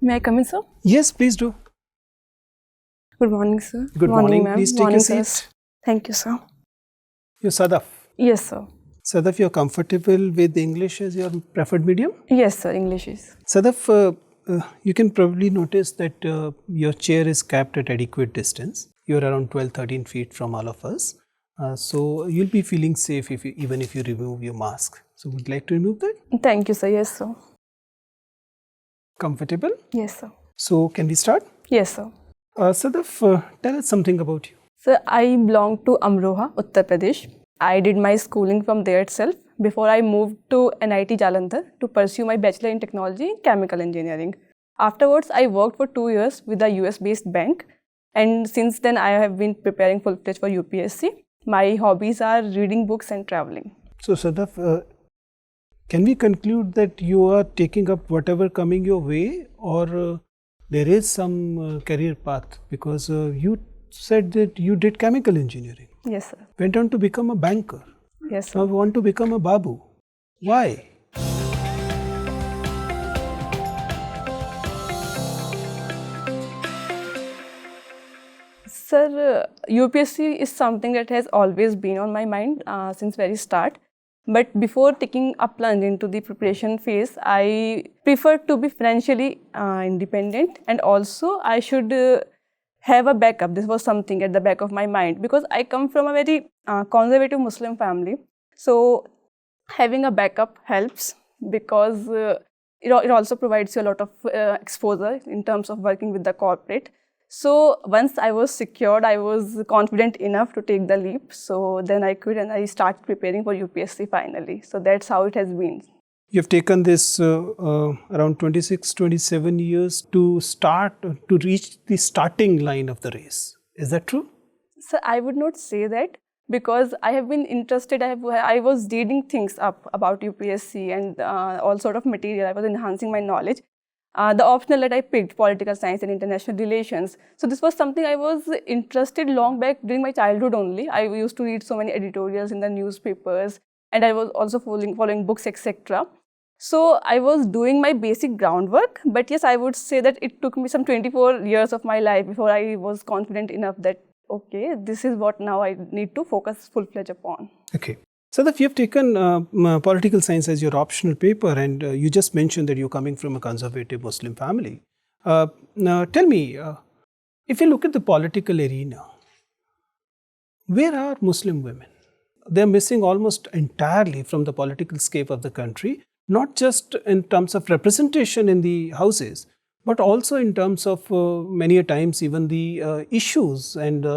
May I come in, sir? Yes, please do. Good morning, sir. Good morning. Ma'am. Please take Morning, a sir. seat. Thank you, sir. You're Sadaf. Yes, sir. Sadaf, you're comfortable with English as your preferred medium? Yes, sir. English is. Sadaf, you can probably notice that your chair is capped at adequate distance. You're around 12-13 feet from all of us. So you'll be feeling safe even if you remove your mask. So would you like to remove that? Thank you, sir. Yes, sir. Comfortable? Yes, sir. So can we start? Yes, sir. Sadaf, tell us something about you. Sir, I belong to Amroha, Uttar Pradesh. I did my schooling from there itself before I moved to NIT Jalandhar to pursue my bachelor in technology in chemical engineering. Afterwards, I worked for 2 years with a US-based bank, and since then I have been preparing full-fledged for UPSC. My hobbies are reading books and traveling. So Sadaf, can we conclude that you are taking up whatever coming your way, or there is some career path? Because you said that you did chemical engineering, Yes, sir. went on to become a banker, Yes, sir. now want to become a babu. Why? Sir, UPSC is something that has always been on my mind since very start. But before taking a plunge into the preparation phase, I prefer to be financially independent, and also I should have a backup. This was something at the back of my mind because I come from a very conservative Muslim family. So having a backup helps because it also provides you a lot of exposure in terms of working with the corporate. So once I was secured, I was confident enough to take the leap. So then I quit and I started preparing for UPSC finally. So that's how it has been. You've taken this around 26, 27 years to reach the starting line of the race. Is that true? So I would not say that because I have been interested. I was reading things up about UPSC and all sort of material. I was enhancing my knowledge. The optional that I picked, political science and international relations. So this was something I was interested long back during my childhood only. I used to read so many editorials in the newspapers, and I was also following books, etc. So I was doing my basic groundwork, but yes, I would say that it took me some 24 years of my life before I was confident enough that, okay, this is what now I need to focus full-fledged upon. Okay. So if you have taken political science as your optional paper, and you just mentioned that you're coming from a conservative Muslim family. Now tell me, if you look at the political arena, where are Muslim women? They're missing almost entirely from the political scape of the country, not just in terms of representation in the houses, but also in terms of many a times even the issues and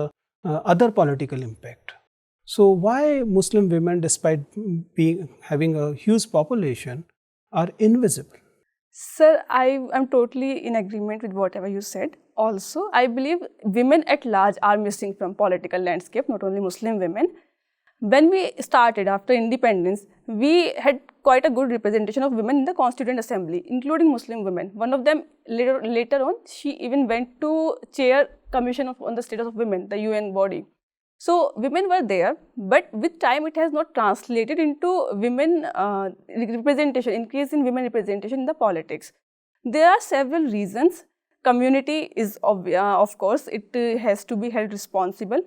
other political impact. So why Muslim women, despite having a huge population, are invisible? Sir, I am totally in agreement with whatever you said. Also, I believe women at large are missing from political landscape, not only Muslim women. When we started after independence, we had quite a good representation of women in the Constituent Assembly, including Muslim women. One of them later on, she even went to chair Commission on the Status of Women, the UN body. So women were there, but with time it has not translated into women representation, increase in women representation in the politics. There are several reasons. Community is of course, it has to be held responsible.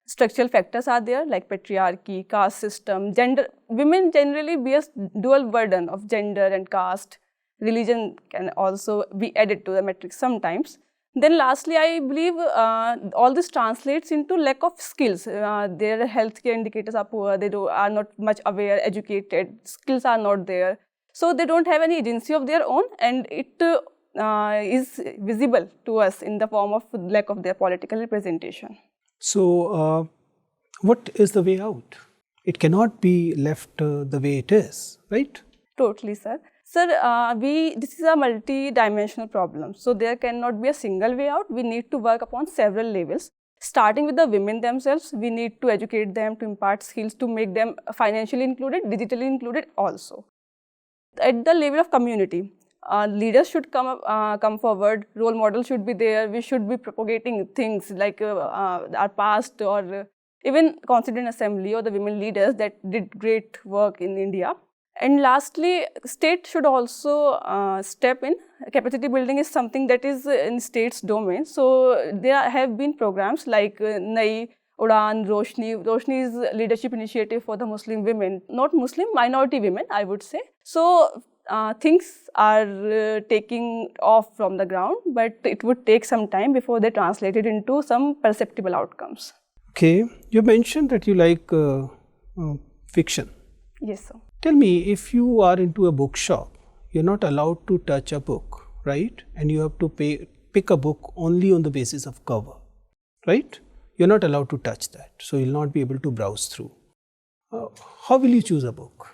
Structural factors are there like patriarchy, caste system, gender. Women generally bear dual burden of gender and caste. Religion can also be added to the matrix sometimes. Then lastly, I believe all this translates into lack of skills. Their healthcare indicators are poor, they are not much aware, educated, skills are not there. So they don't have any agency of their own, and it is visible to us in the form of lack of their political representation. So what is the way out? It cannot be left the way it is, right? Totally, sir. Sir, this is a multi-dimensional problem. So there cannot be a single way out. We need to work upon several levels. Starting with the women themselves, we need to educate them, to impart skills, to make them financially included, digitally included also. At the level of community, leaders should come forward, role models should be there, we should be propagating things like our past or even Constituent Assembly or the women leaders that did great work in India. And lastly, state should also step in. Capacity building is something that is in state's domain. So there have been programs like Nai, Udan, Roshni. Roshni is a leadership initiative for the Muslim women, not Muslim, minority women, I would say. So things are taking off from the ground, but it would take some time before they translate it into some perceptible outcomes. Okay, you mentioned that you like fiction. Yes, sir. Tell me, if you are into a bookshop, you're not allowed to touch a book, right? And you have to pick a book only on the basis of cover, right? You're not allowed to touch that, so you'll not be able to browse through. How will you choose a book?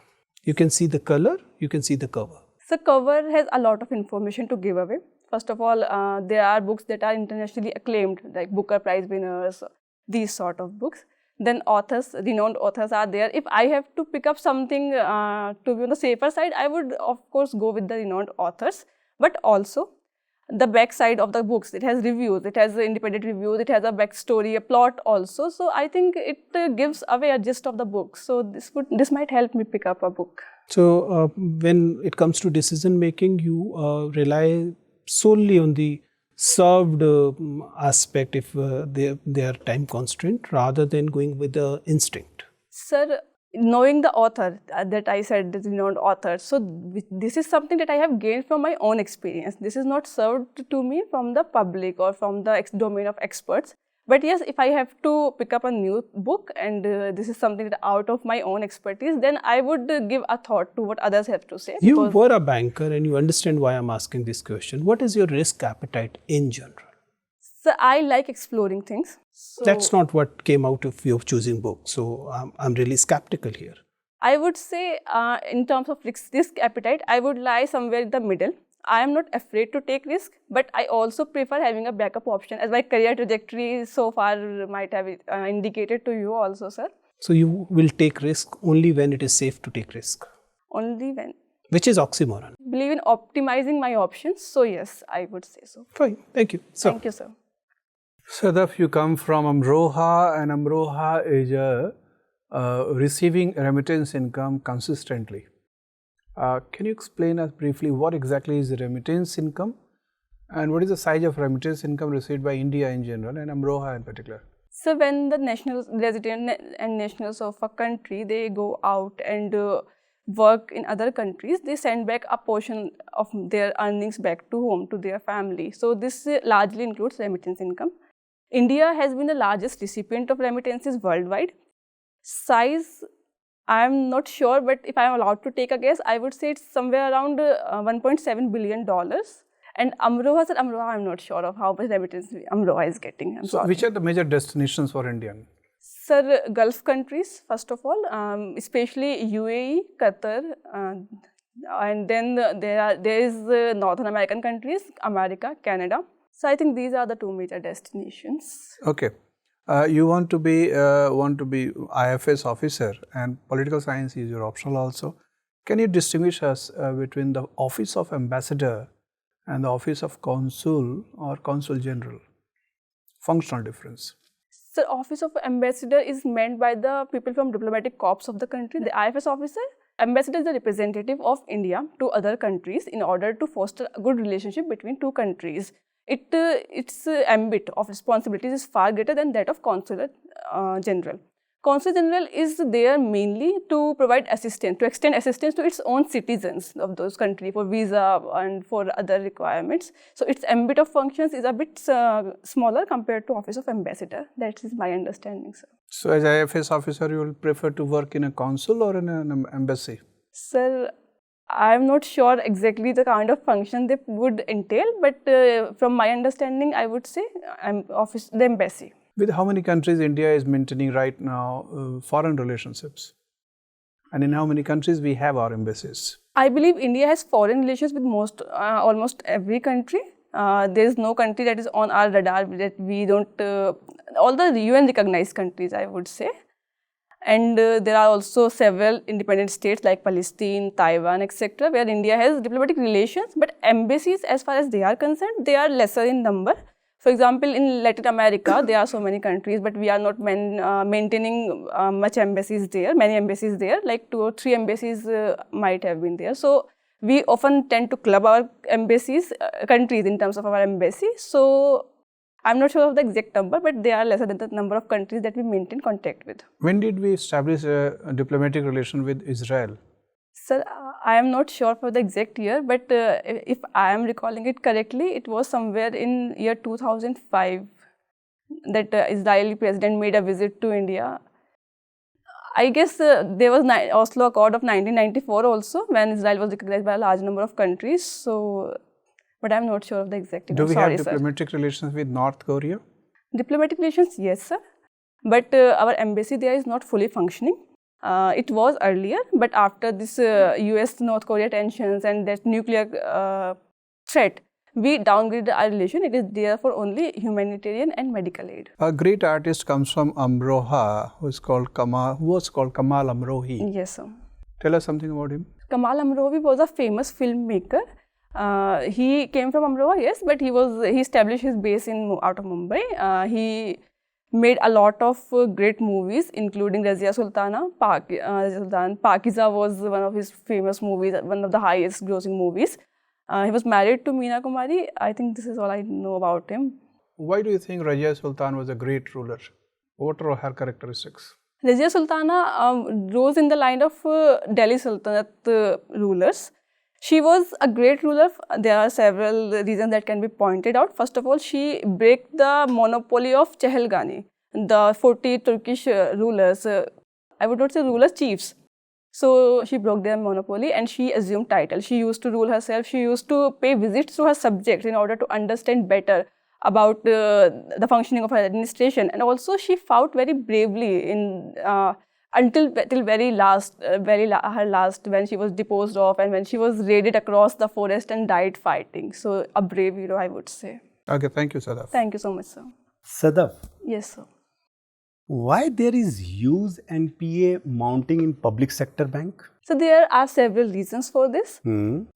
You can see the color, you can see the cover. So cover has a lot of information to give away. First of all, there are books that are internationally acclaimed, like Booker Prize winners, these sort of books. Then authors, renowned authors are there. If I have to pick up something to be on the safer side, I would of course go with the renowned authors. But also, the back side of the books, it has reviews, it has independent reviews, it has a backstory, a plot also. So I think it gives away a gist of the book. So this might help me pick up a book. So when it comes to decision making, you rely solely on the served aspect if they are time constraint rather than going with the instinct. Sir, knowing the author that I said, the renowned author, so this is something that I have gained from my own experience. This is not served to me from the public or from the domain of experts. But yes, if I have to pick up a new book and this is something that out of my own expertise, then I would give a thought to what others have to say. You were a banker and you understand why I'm asking this question. What is your risk appetite in general? So I like exploring things. So that's not what came out of you choosing books. So I'm really skeptical here. I would say in terms of risk appetite, I would lie somewhere in the middle. I am not afraid to take risk, but I also prefer having a backup option, as my career trajectory so far might have indicated to you also, sir. So you will take risk only when it is safe to take risk? Only when. Which is oxymoron. Believe in optimizing my options, so yes, I would say so. Fine, thank you. So, thank you, sir. Sadaf, you come from Amroha, and Amroha is receiving remittance income consistently. Can you explain us briefly what exactly is the remittance income and what is the size of remittance income received by India in general and Amroha in particular? So when the national resident and nationals of a country, they go out and work in other countries, they send back a portion of their earnings back to home, to their family. So this largely includes remittance income. India has been the largest recipient of remittances worldwide. Size, I am not sure, but if I am allowed to take a guess, I would say it's somewhere around $1.7 billion. And Amroha, sir, Amroha, I'm not sure of how much remittance Amroha is getting. I'm sorry. Which are the major destinations for Indian? Sir, Gulf countries, first of all, especially UAE, Qatar, and then there is Northern American countries, America, Canada. So I think these are the two major destinations. Okay. You want to be IFS officer, and political science is your optional also. Can you distinguish us between the office of ambassador and the office of consul or consul general? Functional difference. So office of ambassador is meant by the people from diplomatic corps of the country. The IFS officer, ambassador is the representative of India to other countries in order to foster a good relationship between two countries. Its ambit of responsibilities is far greater than that of consulate general. Consul general is there mainly to provide assistance, to extend assistance to its own citizens of those countries for visa and for other requirements. So its ambit of functions is a bit smaller compared to office of ambassador. That is my understanding, sir. So as IFS officer, you will prefer to work in a consul or in an embassy? Sir, I am not sure exactly the kind of function they would entail, but from my understanding, I would say the embassy. With how many countries India is maintaining right now foreign relationships? And in how many countries we have our embassies? I believe India has foreign relations with almost every country. There is no country that is on our radar that we don't, all the UN recognized countries, I would say. And there are also several independent states like Palestine, Taiwan, etc., where India has diplomatic relations, but embassies, as far as they are concerned, they are lesser in number. For example, in Latin America, there are so many countries, but we are not maintaining much embassies there, many embassies there, like 2 or 3 embassies might have been there. So we often tend to club our embassies, countries in terms of our embassy. So I'm not sure of the exact number, but they are lesser than the number of countries that we maintain contact with. When did we establish a diplomatic relation with Israel? Sir, I am not sure for the exact year, but if I am recalling it correctly, it was somewhere in year 2005 that Israeli president made a visit to India. I guess there was Oslo Accord of 1994 also, when Israel was recognized by a large number of countries. So, but I'm not sure of the exact year. Do we Sorry, have diplomatic relations with North Korea? Diplomatic relations, yes, sir. But our embassy there is not fully functioning. It was earlier, but after this US-North Korea tensions and that nuclear threat, we downgraded our relation. It is there for only humanitarian and medical aid. A great artist comes from Amroha who was called Kamal Amrohi. Yes, sir. Tell us something about him. Kamal Amrohi was a famous filmmaker. He came from Amroha, yes, but he established his base out of Mumbai. He made a lot of great movies, including Razia Sultana. Pakiza was one of his famous movies, one of the highest grossing movies. He was married to Meena Kumari. I think this is all I know about him. Why do you think Razia Sultan was a great ruler? What are her characteristics? Razia Sultana rose in the line of Delhi Sultanate rulers. She was a great ruler. There are several reasons that can be pointed out. First of all, she broke the monopoly of Chehelgani, the 40 Turkish rulers. I would not say rulers, chiefs. So she broke their monopoly and she assumed title. She used to rule herself. She used to pay visits to her subjects in order to understand better about the functioning of her administration. And also she fought very bravely in until very last, her last, when she was deposed of and when she was raided across the forest and died fighting. So a brave hero, I would say. Okay, thank you, Sadaf. Thank you so much, sir. Sadaf, Yes, sir. why there is huge NPA mounting in public sector bank? So there are several reasons for this.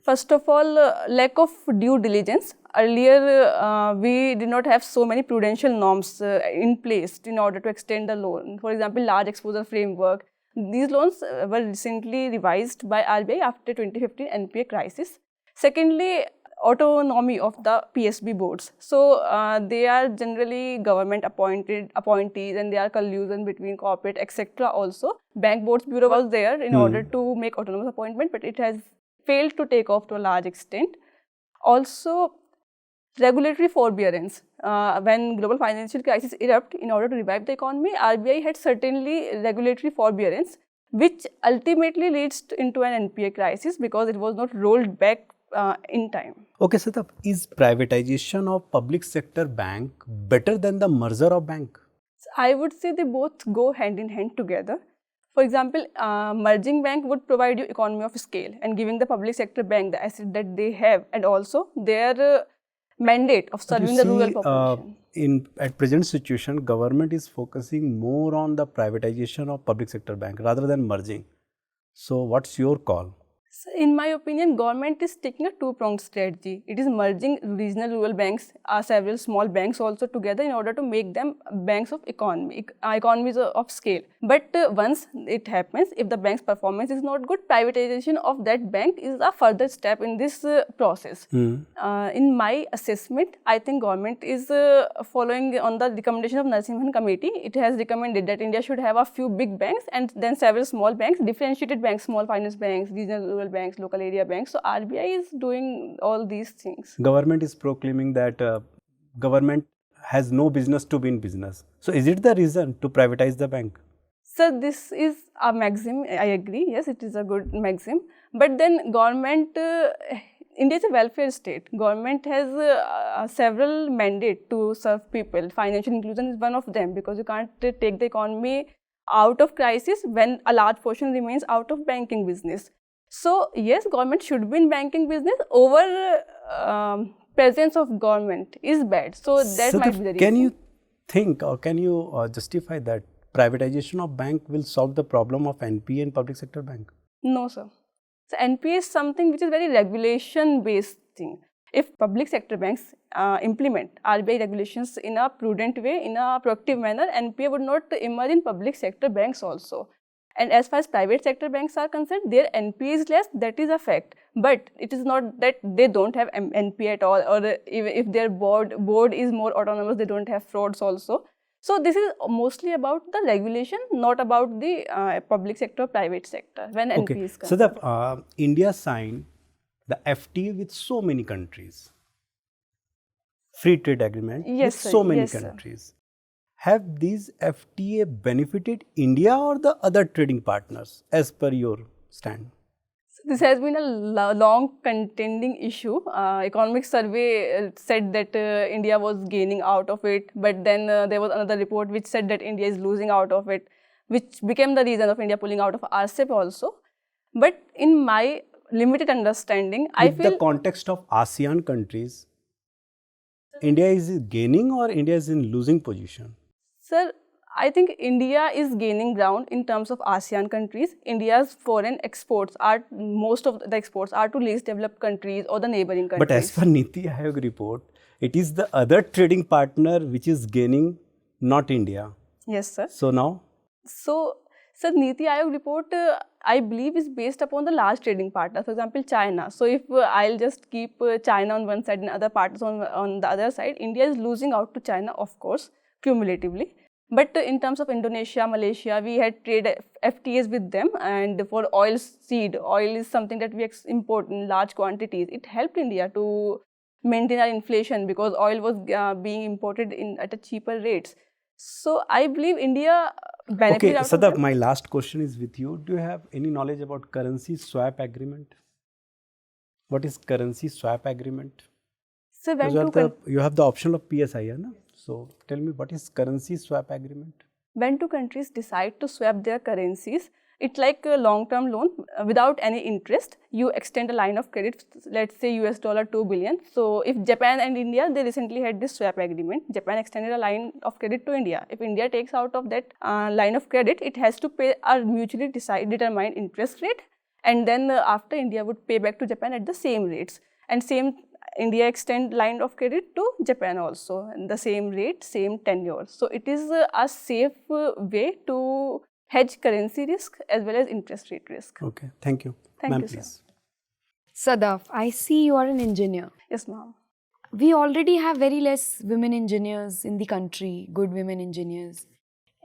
First of all, lack of due diligence. Earlier, we did not have so many prudential norms in place in order to extend the loan. For example, large exposure framework. These loans were recently revised by RBI after 2015 NPA crisis. Secondly, autonomy of the PSB boards. So they are generally government appointees and they are collusion between corporate, etc. Also, Bank Boards Bureau was there in order to make autonomous appointment, but it has failed to take off to a large extent. Also, regulatory forbearance. When global financial crisis erupted, in order to revive the economy, RBI had certainly regulatory forbearance, which ultimately leads into an NPA crisis because it was not rolled back in time. Okay, Sadaf, is privatization of public sector bank better than the merger of bank? I would say they both go hand in hand together. For example, merging bank would provide you economy of scale and giving the public sector bank the asset that they have and also their mandate of serving the rural population. At present situation, government is focusing more on the privatization of public sector bank rather than merging. So what's your call? So in my opinion, government is taking a two-pronged strategy. It is merging regional rural banks, several small banks also together in order to make them banks of economies of scale. But once it happens, if the bank's performance is not good, privatization of that bank is a further step in this process. In my assessment, I think government is following on the recommendation of Narasimhan Committee. It has recommended that India should have a few big banks and then several small banks, differentiated banks, small finance banks, regional rural banks, local area banks. So RBI is doing all these things. Government is proclaiming that government has no business to be in business. So is it the reason to privatize the bank? So this is a maxim, I agree, yes, it is a good maxim. But then government, India is a welfare state. Government has several mandates to serve people. Financial inclusion is one of them because you can't take the economy out of crisis when a large portion remains out of banking business. So yes, government should be in banking business. Presence of government is bad. So that might be the reason. Can you think or can you justify that privatization of bank will solve the problem of NPA in public sector bank? No, sir. So NPA is something which is very regulation based thing. if public sector banks implement RBI regulations in a prudent way, in a proactive manner, NPA would not emerge in public sector banks also. And as far as private sector banks are concerned, their NPA is less, that is a fact. But it is not that they don't have NPA at all, or if their board is more autonomous, they don't have frauds also. So this is mostly about the regulation, not about the public sector or private sector when NPA is So concerned. India signed the FTA with so many countries, free trade agreement Yes, with sir. so many Yes, sir. countries. Have these FTA benefited India or the other trading partners as per your stand? This has been a long contending issue. Economic survey said that India was gaining out of it, but then there was another report which said that India is losing out of it, which became the reason of India pulling out of RCEP also. But in my limited understanding, I With feel the context of ASEAN countries, India is gaining or India is in losing position? Sir, I think India is gaining ground in terms of ASEAN countries. India's foreign exports are, most of the exports are to least developed countries or the neighboring countries. But as per Niti Aayog report, it is the other trading partner which is gaining, not India. Yes, sir. So now? So, sir, Niti Aayog report, I believe, is based upon the large trading partners, for example, China. So, if I'll just keep China on one side and other partners on the other side, India is losing out to China, of course, cumulatively. But in terms of Indonesia, Malaysia, we had trade FTAs with them, and for oil seed, oil is something that we import in large quantities. It helped India to maintain our inflation because oil was being imported at a cheaper rates. So I believe India benefited Okay, out of Sadaf, them. my last question is with you. Do you have any knowledge about currency swap agreement? What is currency swap agreement? So when You have the option of PSI, na? So tell me, what is currency swap agreement? when two countries decide to swap their currencies, it's like a long-term loan without any interest. You extend a line of credit, let's say $2 billion. So if Japan and India, they recently had this swap agreement. Japan extended a line of credit to India. If India takes out of that line of credit, it has to pay a mutually determined interest rate. And then after, India would pay back to Japan at the same rates. And same India extend line of credit to Japan also, and the same rate, same tenure. So it is a safe way to hedge currency risk as well as interest rate risk. Okay, thank you. Thank Ma'am, you, sir. please. Sadaf, I see you are an engineer. Yes, ma'am. We already have very less women engineers in the country, good women engineers.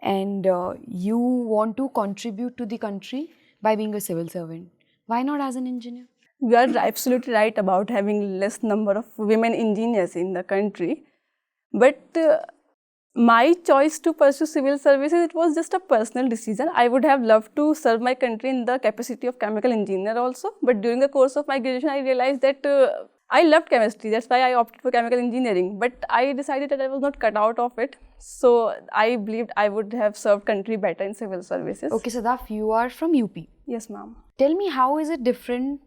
And you want to contribute to the country by being a civil servant. Why not as an engineer? You are absolutely right about having less number of women engineers in the country. But my choice to pursue civil services, it was just a personal decision. I would have loved to serve my country in the capacity of chemical engineer also. But during the course of my graduation, I realized that I loved chemistry. That's why I opted for chemical engineering. But I decided that I was not cut out of it. So I believed I would have served country better in civil services. Okay, Sadaf, you are from UP. Yes, ma'am. Tell me, how is it different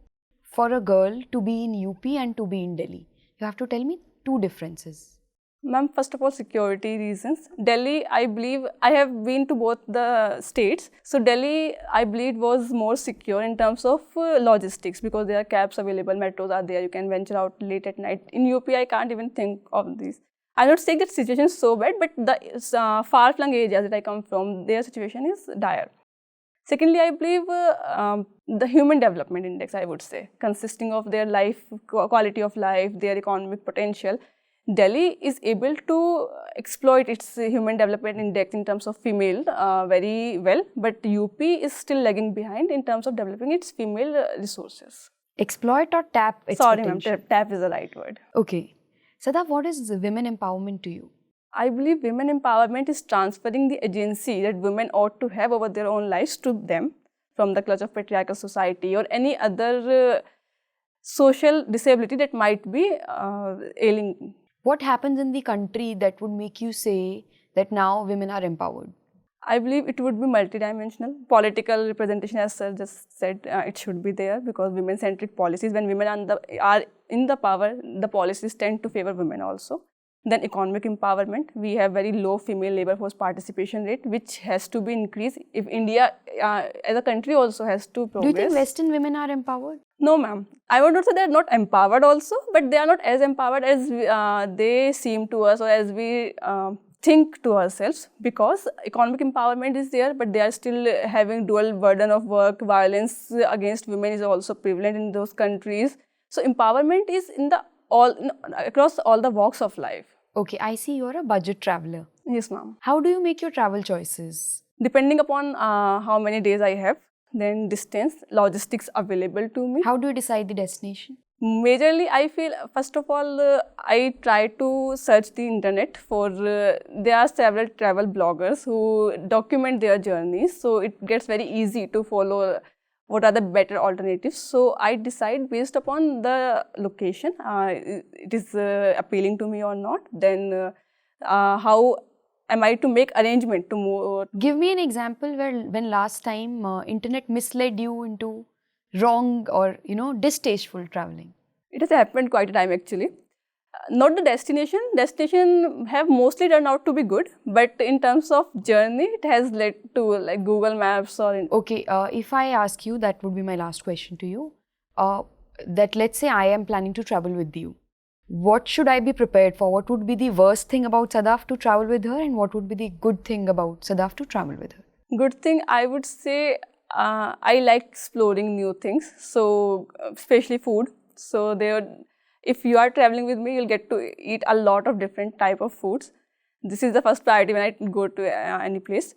for a girl to be in UP and to be in Delhi? You have to tell me two differences. Ma'am, first of all, security reasons. Delhi, I believe, I have been to both the states. So Delhi, I believe, was more secure in terms of logistics because there are cabs available, metros are there, you can venture out late at night. In UP, I can't even think of this. I'm not saying that situation is so bad, but the far-flung areas that I come from, their situation is dire. Secondly, I believe the human development index, I would say, consisting of their life, quality of life, their economic potential. Delhi is able to exploit its human development index in terms of female very well, but UP is still lagging behind in terms of developing its female resources. Exploit or tap its Sorry, ma'am, potential? tap is the right word. Okay. Sadaf, what is women empowerment to you? I believe women empowerment is transferring the agency that women ought to have over their own lives to them from the clutch of patriarchal society or any other social disability that might be ailing. What happens in the country that would make you say that now women are empowered? I believe it would be multidimensional. Political representation, as sir just said, it should be there because women-centric policies, when women are in the power, the policies tend to favor women also. Then economic empowerment. We have very low female labor force participation rate, which has to be increased if India as a country also has to progress. Do you think Western women are empowered? No, ma'am. I would not say they are not empowered also, but they are not as empowered as they seem to us, or as we think to ourselves, because economic empowerment is there, but they are still having dual burden of work. Violence against women is also prevalent in those countries. So empowerment is in the across all the walks of life. Okay, I see you're a budget traveler. Yes, ma'am. How do you make your travel choices? Depending upon how many days I have, then distance, logistics available to me. How do you decide the destination? Majorly, I feel, first of all, I try to search the internet for, there are several travel bloggers who document their journeys, so it gets very easy to follow what are the better alternatives. So I decide based upon the location, it is appealing to me or not, then how am I to make arrangement to move. Give me an example where when last time internet misled you into wrong or distasteful traveling. It has happened quite a time actually. Not the destination have mostly turned out to be good, but in terms of journey, it has led to like Google Maps or. Okay, if I ask you, that would be my last question to you, that let's say I am planning to travel with you. What should I be prepared for? What would be the worst thing about Sadaf to travel with her, and what would be the good thing about Sadaf to travel with her? Good thing, I would say, I like exploring new things, so especially food. So if you are traveling with me, you'll get to eat a lot of different type of foods. This is the first priority when I go to any place.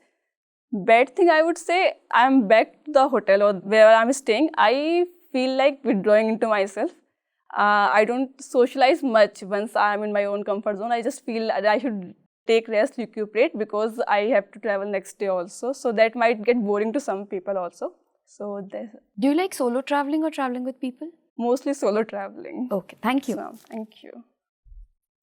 Bad thing, I would say, I'm back to the hotel or where I'm staying. I feel like withdrawing into myself. I don't socialize much once I'm in my own comfort zone. I just feel that I should take rest, recuperate, because I have to travel next day also. So that might get boring to some people also. So do you like solo traveling or traveling with people? Mostly solo traveling. Okay, thank you. So, thank you.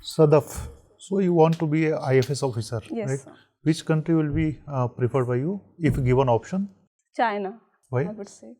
Sadaf, so you want to be an IFS officer, Yes, right? sir. Which country will be preferred by you if given option? China, Why? I would say.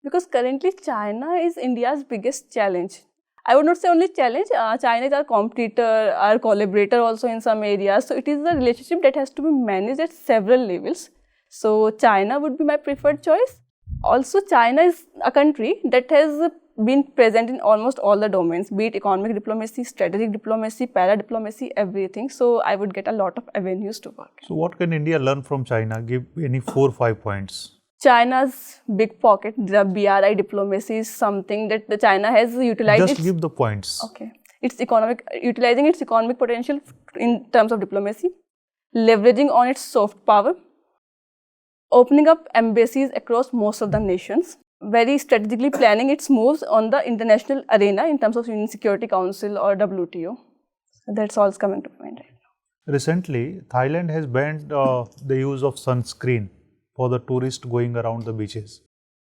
Because currently China is India's biggest challenge. I would not say only challenge, China is our competitor, our collaborator also in some areas. So it is a relationship that has to be managed at several levels. So China would be my preferred choice. Also, China is a country that has been present in almost all the domains, be it economic diplomacy, strategic diplomacy, para-diplomacy, everything. So I would get a lot of avenues to work. So what can India learn from China? Give any 4 or 5 points. China's big pocket, the BRI diplomacy is something that the China has utilized. Just give the points. Okay. Utilizing its economic potential in terms of diplomacy, leveraging on its soft power, opening up embassies across most of the nations, very strategically planning its moves on the international arena in terms of Union Security Council or WTO. So that's all coming to mind right now. Recently, Thailand has banned the use of sunscreen for the tourists going around the beaches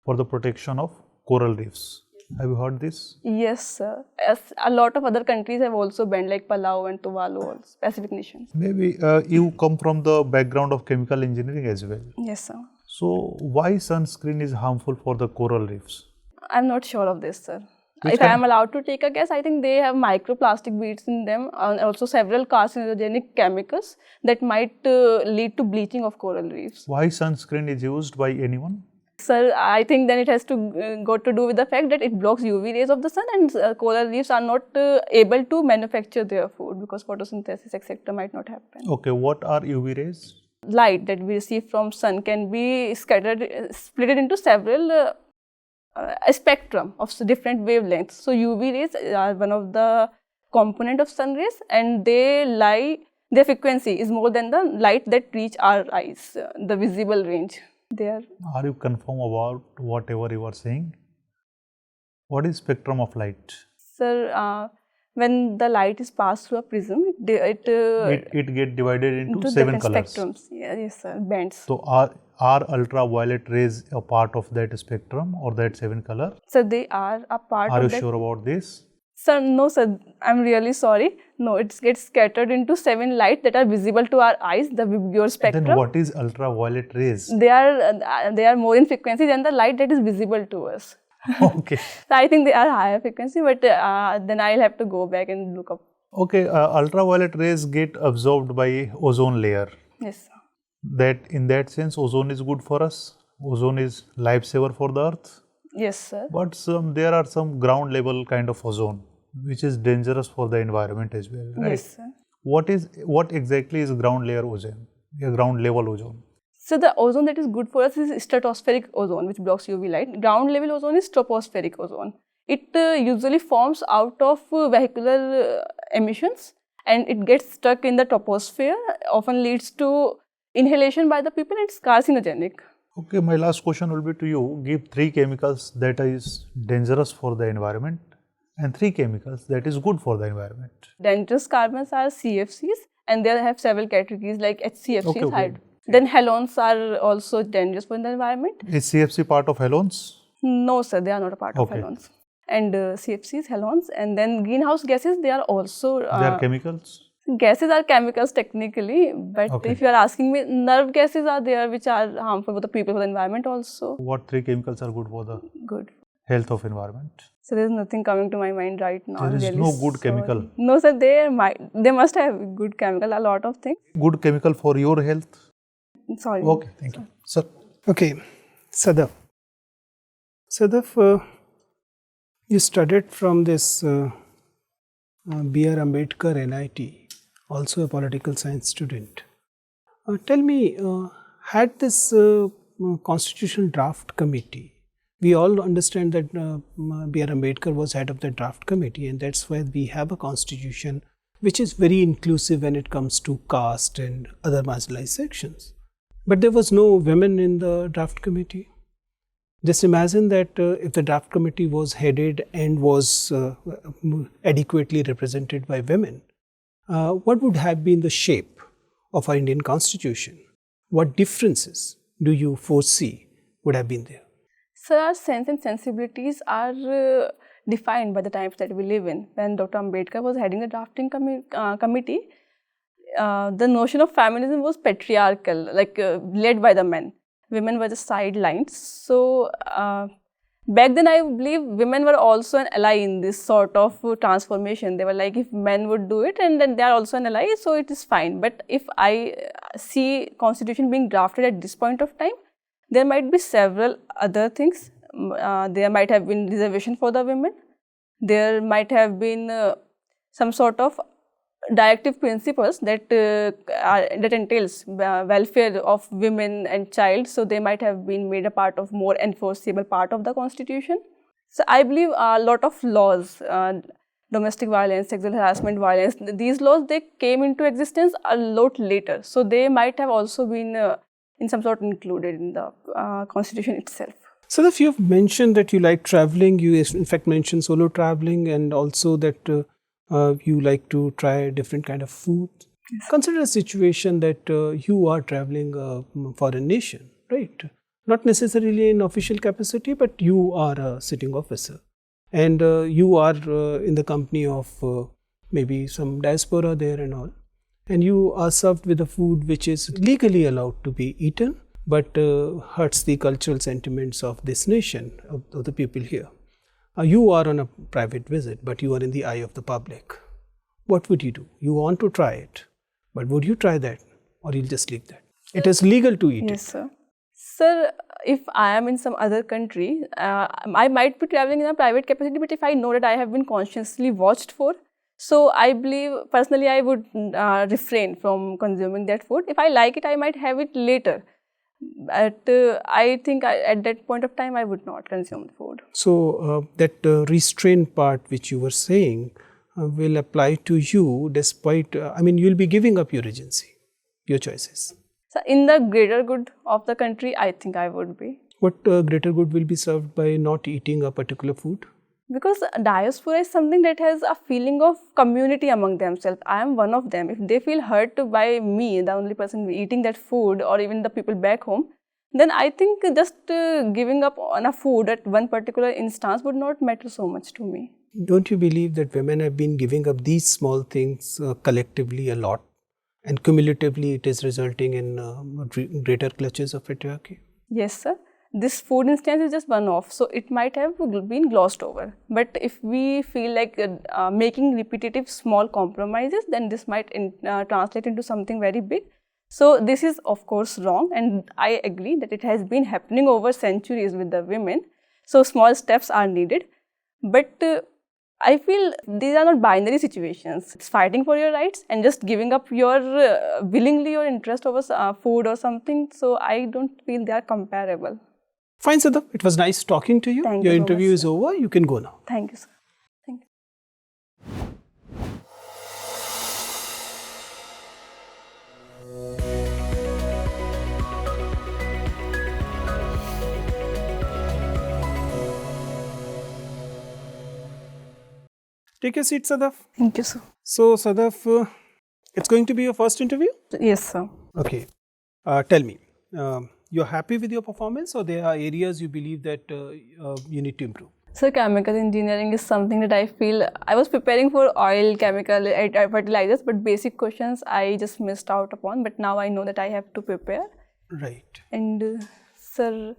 for the protection of coral reefs. Have you heard this? Yes, sir. As a lot of other countries have also banned, like Palau and Tuvalu, or Pacific nations. Maybe you come from the background of chemical engineering as well. Yes, sir. So why sunscreen is harmful for the coral reefs? I'm not sure of this, sir. Which If I am allowed to take a guess, I think they have microplastic beads in them and also several carcinogenic chemicals that might lead to bleaching of coral reefs. Why sunscreen is used by anyone? Sir, I think then it has to go to do with the fact that it blocks UV rays of the sun, and coral reefs are not able to manufacture their food because photosynthesis etc. might not happen. Okay, what are UV rays? Light that we receive from sun can be split into several a spectrum of different wavelengths. So UV rays are one of the component of sun rays, and their frequency is more than the light that reach our eyes, the visible range. Are you confirm about whatever you are saying? What is spectrum of light? Sir, when the light is passed through a prism, it get divided into 7 colors. Spectrums. Yeah, yes, sir. Bands. So are ultraviolet rays a part of that spectrum or that 7 color? So they are a part Are of you that. sure about this? Sir, no, sir. I'm really sorry. No, it gets scattered into 7 lights that are visible to our eyes, the your spectrum. Then what is ultraviolet rays? They are more in frequency than the light that is visible to us. Okay. So I think they are higher frequency, but then I'll have to go back and look up Okay, ultraviolet rays get absorbed by ozone layer. Yes, sir. That in that sense, ozone is good for us. Ozone is lifesaver for the earth. Yes, sir. But there are some ground level kind of ozone which is dangerous for the environment as well. Right? Yes, sir. What exactly is ground layer ozone? Ground level ozone. So the ozone that is good for us is stratospheric ozone, which blocks UV light. Ground level ozone is tropospheric ozone. It usually forms out of vehicular emissions, and it gets stuck in the troposphere, often leads to inhalation by the people, and it's carcinogenic. Okay, my last question will be to you. Give 3 chemicals that is dangerous for the environment and 3 chemicals that is good for the environment. Dangerous carbons are CFCs, and they have several categories like HCFCs. Okay. Then halogens are also dangerous for the environment. Is CFC part of halogens? No, sir, they are not a part of Okay. halogens. And CFCs, halogens, and then greenhouse gases, they are also They are chemicals? gases are chemicals technically, but Okay. if you are asking me, nerve gases are there which are harmful for the people, for the environment also. What 3 chemicals are good for the Good. health of environment? So there is nothing coming to my mind right now. There is I'm really no good sorry. chemical. No, sir, they must have good chemical, a lot of things. Good chemical for your health? Sorry. Okay, thank you. Sir. Okay, Sadaf. Sadaf, you studied from this B.R. Ambedkar NIT, also a political science student. Tell me, had this constitutional draft committee, we all understand that B.R. Ambedkar was head of the draft committee, and that's why we have a constitution which is very inclusive when it comes to caste and other marginalized sections. But there was no women in the draft committee. Just imagine that if the draft committee was headed and was adequately represented by women, what would have been the shape of our Indian constitution? What differences do you foresee would have been there? So our sense and sensibilities are defined by the times that we live in. When Dr. Ambedkar was heading the drafting committee, the notion of feminism was patriarchal, like led by the men. Women were the sidelines. So back then, I believe women were also an ally in this sort of transformation. They were like, if men would do it, and then they are also an ally, so it is fine. But if I see constitution being drafted at this point of time, there might be several other things. There might have been reservation for the women. There might have been some sort of directive principles that that entails welfare of women and child. So they might have been made a part of more enforceable part of the constitution. So I believe a lot of laws, domestic violence, sexual harassment violence, these laws, they came into existence a lot later. So they might have also been in some sort included in the constitution itself. So if you've mentioned that you like traveling, you in fact mentioned solo traveling, and also that you like to try different kind of food. Yes. Consider a situation that you are traveling a foreign nation, right? Not necessarily in official capacity, but you are a sitting officer, and you are in the company of maybe some diaspora there and all, and you are served with a food which is legally allowed to be eaten, but hurts the cultural sentiments of this nation, of the people here. You are on a private visit, but you are in the eye of the public. What would you do? You want to try it, but would you try that, or you'll just leave that? It is legal to eat yes, it. Sir. Sir, if I am in some other country, I might be traveling in a private capacity, but if I know that I have been consciously watched for, so I believe, personally, I would refrain from consuming that food. If I like it, I might have it later. But I think at that point of time, I would not consume food. So that restraint part which you were saying will apply to you despite, I mean, you'll be giving up your agency, your choices. So in the greater good of the country, I think I would be. What greater good will be served by not eating a particular food? Because diaspora is something that has a feeling of community among themselves. I am one of them. If they feel hurt by me, the only person eating that food, or even the people back home, then I think just giving up on a food at one particular instance would not matter so much to me. Don't you believe that women have been giving up these small things collectively a lot, and cumulatively it is resulting in greater clutches of patriarchy? Yes, sir. this food instance is just one off, so it might have been glossed over. But if we feel like making repetitive small compromises, then this might translate into something very big. So this is of course wrong, and I agree that it has been happening over centuries with the women. So small steps are needed, but I feel these are not binary situations. It's fighting for your rights and just giving up your willingly your interest over food or something. So I don't feel they are comparable. Fine, Sadaf. It was nice talking to you. Thank Your you so interview much, is sir. over. You can go now. Thank you, sir. Thank you. Take your seat, Sadaf. Thank you, sir. So, Sadaf, it's going to be your first interview? Yes, sir. Okay. Tell me, you're happy with your performance, or there are areas you believe that you need to improve? So chemical engineering is something that I feel I was preparing for oil, chemical, fertilizers, but basic questions I just missed out upon. But now I know that I have to prepare. Right. And sir,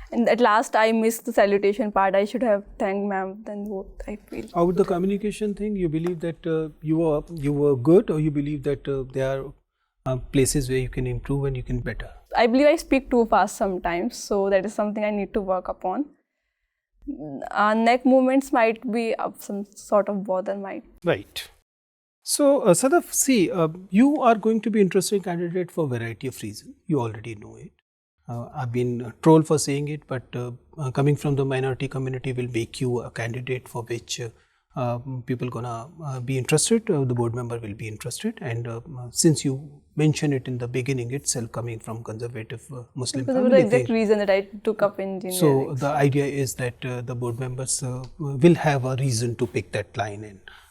and at last I missed the salutation part. I should have thanked ma'am. Then both I feel. How with the communication thing? You believe that you were good, or you believe that there are places where you can improve and you can better? I believe I speak too fast sometimes, so that is something I need to work upon. Neck movements might be of some sort of bother, might. Right. So, Sadaf, see, you are going to be interesting candidate for a variety of reasons. You already know it. I've been trolled for saying it, but coming from the minority community will make you a candidate for which people gonna be interested. The board member will be interested, and since you mentioned it in the beginning itself, coming from conservative Muslim That was family, the exact reason that I took up engineering. so the idea is that the board members will have a reason to pick that line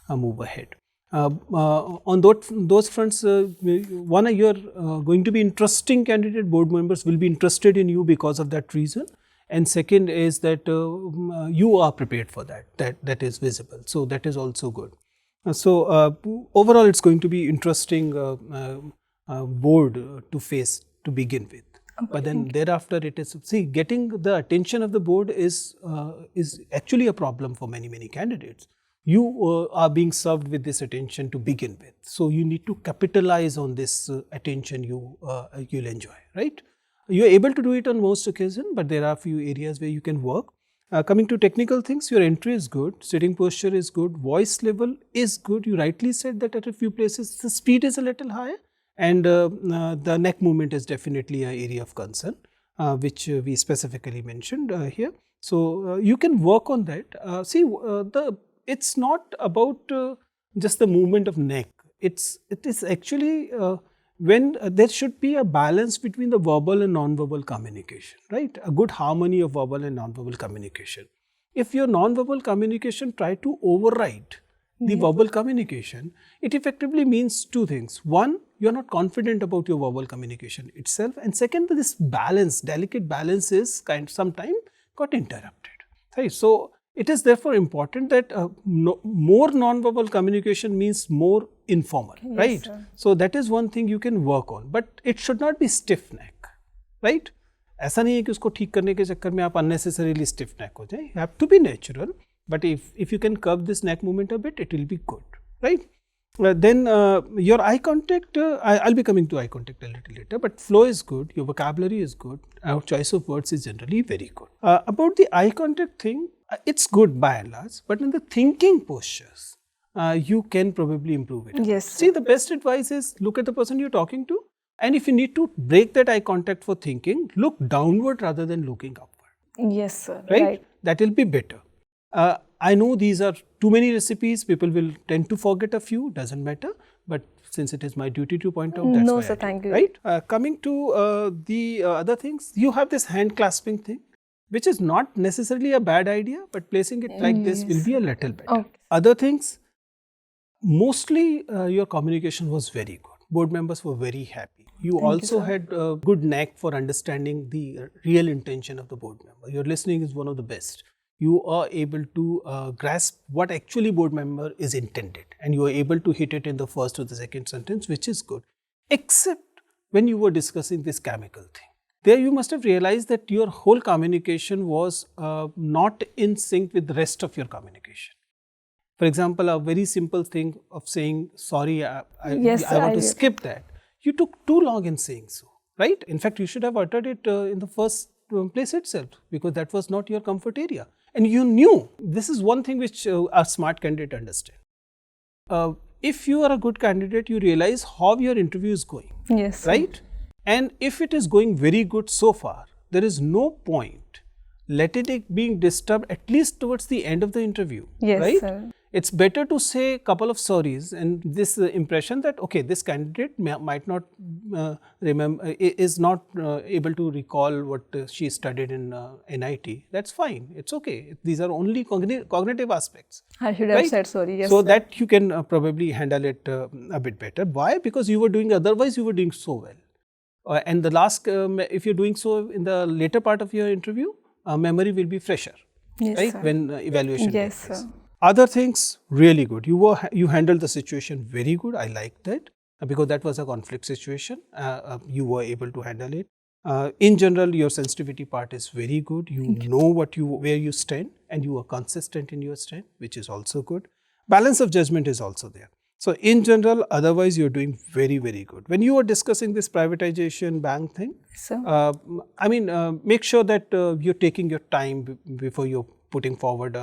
and move ahead. On those fronts, one, you're going to be interesting candidate. Board members will be interested in you because of that reason. And second is that you are prepared for that is visible. So that is also good. So overall, it's going to be interesting board to face to begin with. Okay, But then thereafter, it is, see, getting the attention of the board is actually a problem for many candidates. You are being served with this attention to begin with, so you need to capitalize on this attention you'll enjoy, right? You're able to do it on most occasions, but there are a few areas where you can work. Coming to technical things, your entry is good, sitting posture is good, voice level is good. You rightly said that at a few places the speed is a little higher, and the neck movement is definitely an area of concern, which we specifically mentioned here. So you can work on that. See, it's not about just the movement of neck. It is actually when there should be a balance between the verbal and non-verbal communication, right? A good harmony of verbal and non-verbal communication. If your non-verbal communication try to override the verbal communication, it effectively means two things. One, you are not confident about your verbal communication itself, and second, this balance, delicate balance is sometimes got interrupted. Right? So it is therefore important that more non-verbal communication means more informal, right? Sir. So that is one thing you can work on, but it should not be stiff neck, right? ऐसा नहीं है कि उसको ठीक करने के चक्कर में आप unnecessarily stiff neck हो जाए. You have to be natural, but if you can curb this neck movement a bit, it will be good, right? Then your eye contact, I'll be coming to eye contact a little later, but flow is good, your vocabulary is good, our choice of words is generally very good. About the eye contact thing, it's good by and large, but in the thinking postures, you can probably improve it. Yes. See, the best advice is look at the person you're talking to, and if you need to break that eye contact for thinking, look downward rather than looking upward. Yes, sir. Right? That will be better. I know these are too many recipes, people will tend to forget a few, doesn't matter, but since it is my duty to point out, that's No, why sir, I do, thank you. Right? Coming to the other things, you have this hand clasping thing, which is not necessarily a bad idea, but placing it like this will be a little better. Okay. Other things, mostly your communication was very good. Board members were very happy. You also had a good knack for understanding the real intention of the board member. Your listening is one of the best. You are able to grasp what actually board member is intended, and you are able to hit it in the first or the second sentence, which is good. Except when you were discussing this chemical thing. there you must have realized that your whole communication was not in sync with the rest of your communication. For example, a very simple thing of saying, sorry, I want to skip that. You took too long in saying so, right? In fact, you should have uttered it in the first place itself, because that was not your comfort area. And you knew. This is one thing which a smart candidate understands. If you are a good candidate, you realize how your interview is going. Yes, sir. Right? And if it is going very good so far, there is no point letting it being disturbed at least towards the end of the interview. Yes, right? sir. It's better to say a couple of sorries and this impression that, okay, this candidate might not remember, is not able to recall what she studied in NIT. That's fine. It's okay. These are only cognitive aspects. I should have said sorry. Yes, so sir. that you can probably handle it a bit better. Why? Because you were doing, otherwise you were doing so well. And the last, if you're doing so in the later part of your interview, memory will be fresher, Yes, right? sir. When evaluation Yes, takes place. sir. Other things, really good. You handled the situation very good. I like that because that was a conflict situation. You were able to handle it. In general, your sensitivity part is very good. You know where you stand, and you are consistent in your stand, which is also good. Balance of judgment is also there. So in general, otherwise you're doing very, very good. When you were discussing this privatization bank thing, make sure that you're taking your time before you're putting forward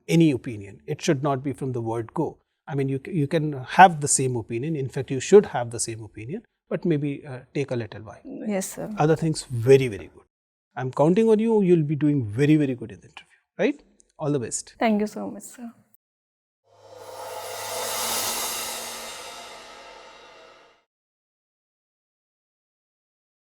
any opinion. It should not be from the word go. I mean, you can have the same opinion. In fact, you should have the same opinion, but maybe take a little while. Yes, sir. Other things, very, very good. I'm counting on you. You'll be doing very, very good in the interview, right? All the best. Thank you so much, sir.